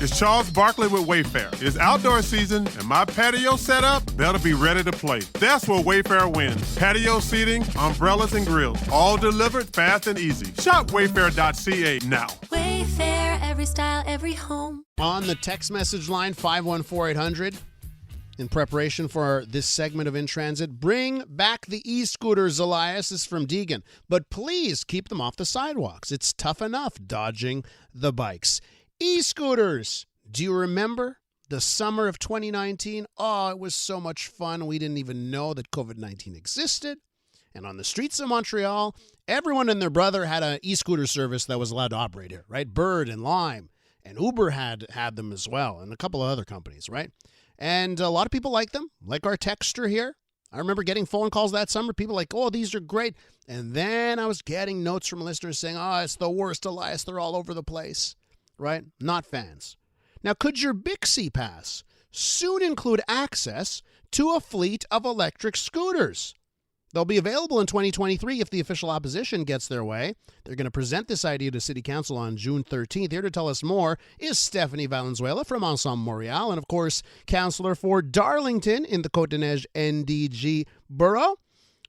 It's Charles Barkley with Wayfair. It's outdoor season, and my patio setup better be ready to play. That's where Wayfair wins. Patio seating, umbrellas, and grills, all delivered fast and easy. Shop wayfair.ca now. Wayfair, every style, every home. On the text message line, 514-800, in preparation for this segment of In Transit, bring back the e-scooters, Elias. This is from Deegan. But please keep them off the sidewalks. It's tough enough dodging the bikes. E-scooters. Do you remember the summer of 2019? Oh, it was so much fun. We didn't even know that COVID-19 existed. And on the streets of Montreal, everyone and their brother had an e-scooter service that was allowed to operate here, right? Bird and Lime. And Uber had them as well, and a couple of other companies, right? And a lot of people like them, like our texter here. I remember getting phone calls that summer. People like, oh, these are great. And then I was getting notes from listeners saying, oh, it's the worst, Elias. They're all over the place. Right? Not fans. Now, could your BIXI pass soon include access to a fleet of electric scooters? They'll be available in 2023 if the official opposition gets their way. They're going to present this idea to City Council on June 13th. Here to tell us more is Stephanie Valenzuela from Ensemble Montreal and, of course, councillor for Darlington in the Côte-des-Neiges NDG borough.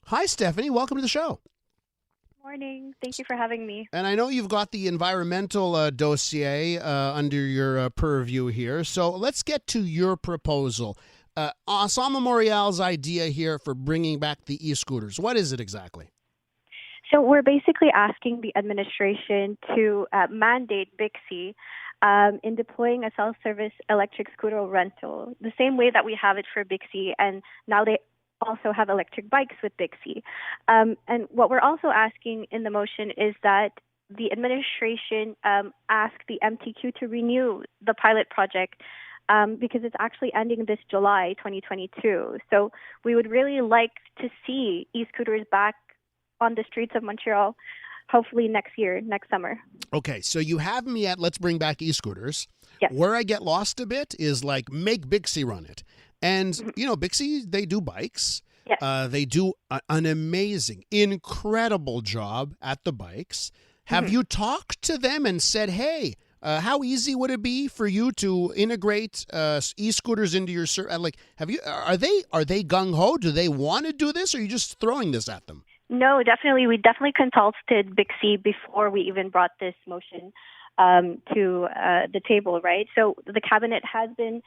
Hi, Stephanie. Welcome to the show. Morning. Thank you for having me. And I know you've got the environmental dossier under your purview here. So let's get to your proposal. Ensemble Montreal's idea here for bringing back the e-scooters. What is it exactly? So we're basically asking the administration to mandate BIXI in deploying a self-service electric scooter rental, the same way that we have it for BIXI, and now they also have electric bikes with BIXI. And what we're also asking in the motion is that the administration ask the MTQ to renew the pilot project because it's actually ending this July 2022. So we would really like to see e-scooters back on the streets of Montreal, hopefully next year, next summer. Okay, so you have me at let's bring back e-scooters. Yes. Where I get lost a bit is like make BIXI run it. And, you know, BIXI, they do bikes. Yes. They do an amazing, incredible job at the bikes. Have you talked to them and said, hey, how easy would it be for you to integrate e-scooters into your service? Like, are they gung-ho? Do they want to do this, or are you just throwing this at them? No, definitely. We definitely consulted BIXI before we even brought this motion to the table, right? So the cabinet has been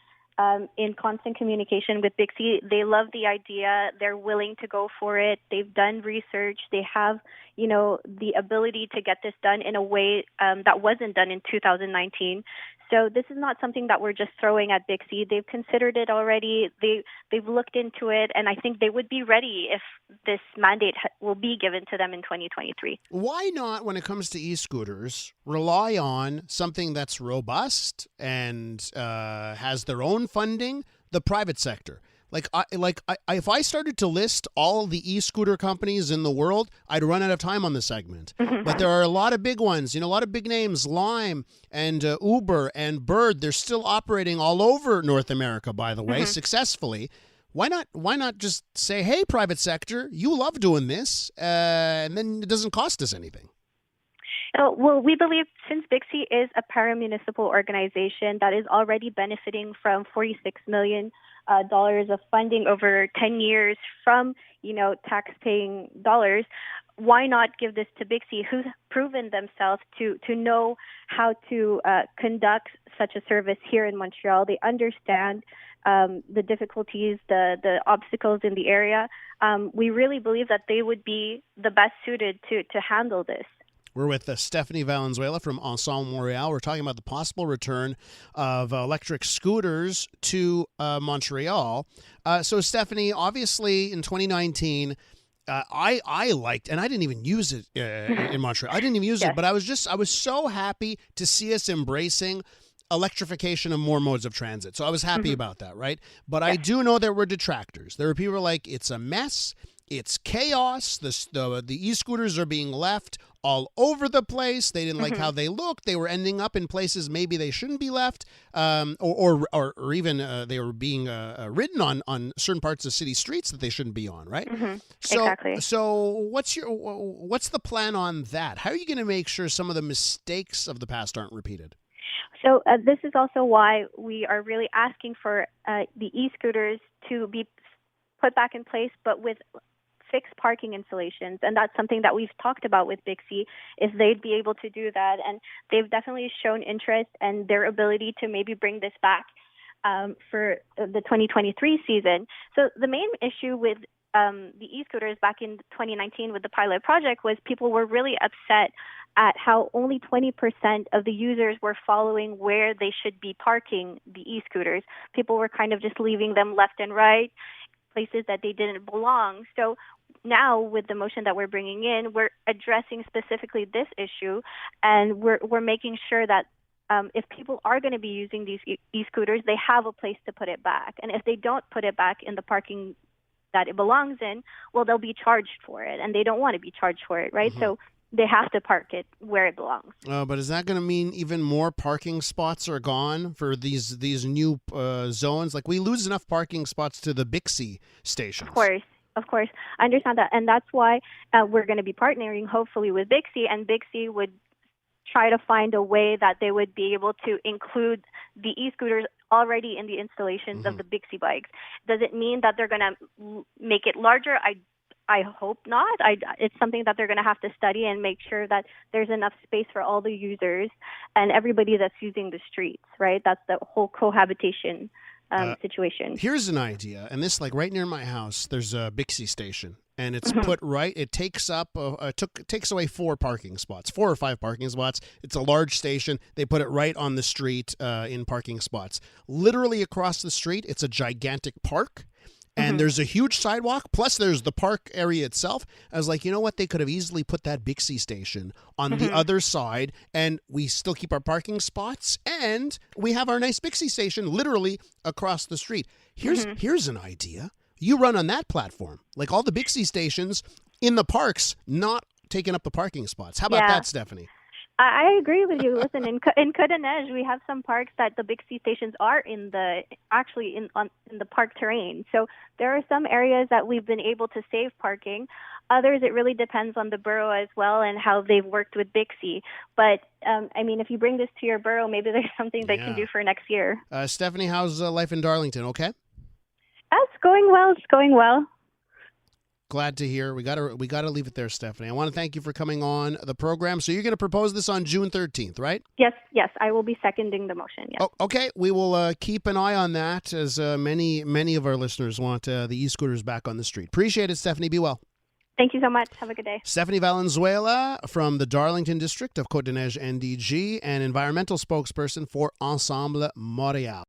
in constant communication with BIXI. They love the idea. They're willing to go for it. They've done research. They have, you know, the ability to get this done in a way that wasn't done in 2019. So this is not something that we're just throwing at BIXI. They've considered it already. They've looked into it, and I think they would be ready if this mandate will be given to them in 2023. Why not, when it comes to e-scooters, rely on something that's robust and has their own funding, the private sector? If I started to list all the e-scooter companies in the world, I'd run out of time on the segment. But there are a lot of big ones, you know, a lot of big names, Lime and Uber and Bird. They're still operating all over North America, by the way, successfully. Why not just say, hey, private sector, you love doing this, and then it doesn't cost us anything? Well, we believe since BIXI is a paramunicipal organization that is already benefiting from $46 million of funding over 10 years from, you know, tax-paying dollars, why not give this to BIXI, who's proven themselves to know how to conduct such a service here in Montreal? They understand the difficulties, the obstacles in the area. We really believe that they would be the best suited to handle this. We're with Stephanie Valenzuela from Ensemble Montreal. We're talking about the possible return of electric scooters to Montreal. So, Stephanie, obviously in 2019, I liked, and I didn't even use it in Montreal. I didn't even use it, but I was so happy to see us embracing electrification of more modes of transit. So I was happy about that, right? But I do know there were detractors. There were people who were like, it's a mess. It's chaos. The e-scooters are being left all over the place. They didn't like how they looked. They were ending up in places maybe they shouldn't be left, or even they were being ridden on certain parts of city streets that they shouldn't be on, right? Exactly. So what's the plan on that? How are you going to make sure some of the mistakes of the past aren't repeated? So this is also why we are really asking for the e-scooters to be put back in place, but with fixed parking installations. And that's something that we've talked about with BIXI, if they'd be able to do that. And they've definitely shown interest and their ability to maybe bring this back for the 2023 season. So the main issue with the e-scooters back in 2019 with the pilot project was people were really upset at how only 20% of the users were following where they should be parking the e-scooters. People were kind of just leaving them left and right, places that they didn't belong. So now with the motion that we're bringing in, we're addressing specifically this issue, and we're making sure that if people are going to be using these e-scooters, they have a place to put it back. And if they don't put it back in the parking that it belongs in, well, they'll be charged for it, and they don't want to be charged for it, right? Mm-hmm. So they have to park it where it belongs. But is that going to mean even more parking spots are gone for these new zones? Like, we lose enough parking spots to the BIXI stations. Of course. I understand that. And that's why we're going to be partnering, hopefully, with BIXI, and BIXI would try to find a way that they would be able to include the e-scooters already in the installations of the BIXI bikes. Does it mean that they're going to make it larger? I hope not. It's something that they're going to have to study and make sure that there's enough space for all the users and everybody that's using the streets, right? That's the whole cohabitation situation. Here's an idea, and this, like, right near my house, there's a BIXI station, and it's put right. It takes up takes away 4 parking spots, 4 or 5 parking spots. It's a large station. They put it right on the street in parking spots. Literally across the street, it's a gigantic park. And there's a huge sidewalk, plus there's the park area itself. I was like, you know what? They could have easily put that BIXI station on the other side, and we still keep our parking spots, and we have our nice BIXI station literally across the street. Here's an idea. You run on that platform, like all the BIXI stations in the parks, not taking up the parking spots. How about that, Stephanie? I agree with you. Listen, in Côte-des-Neiges, we have some parks that the BIXI stations are in the park terrain. So there are some areas that we've been able to save parking. Others, it really depends on the borough as well and how they've worked with BIXI. But I mean, if you bring this to your borough, maybe there's something they can do for next year. Stephanie, how's life in Darlington? Okay. It's going well. It's going well. Glad to hear. We gotta leave it there, Stephanie. I want to thank you for coming on the program. So you're going to propose this on June 13th, right? Yes, I will be seconding the motion. Yes. Oh, okay, we will keep an eye on that, as many of our listeners want the e-scooters back on the street. Appreciate it, Stephanie. Be well. Thank you so much. Have a good day. Stephanie Valenzuela from the Darlington district of Côte-des-Neiges NDG and environmental spokesperson for Ensemble Montreal.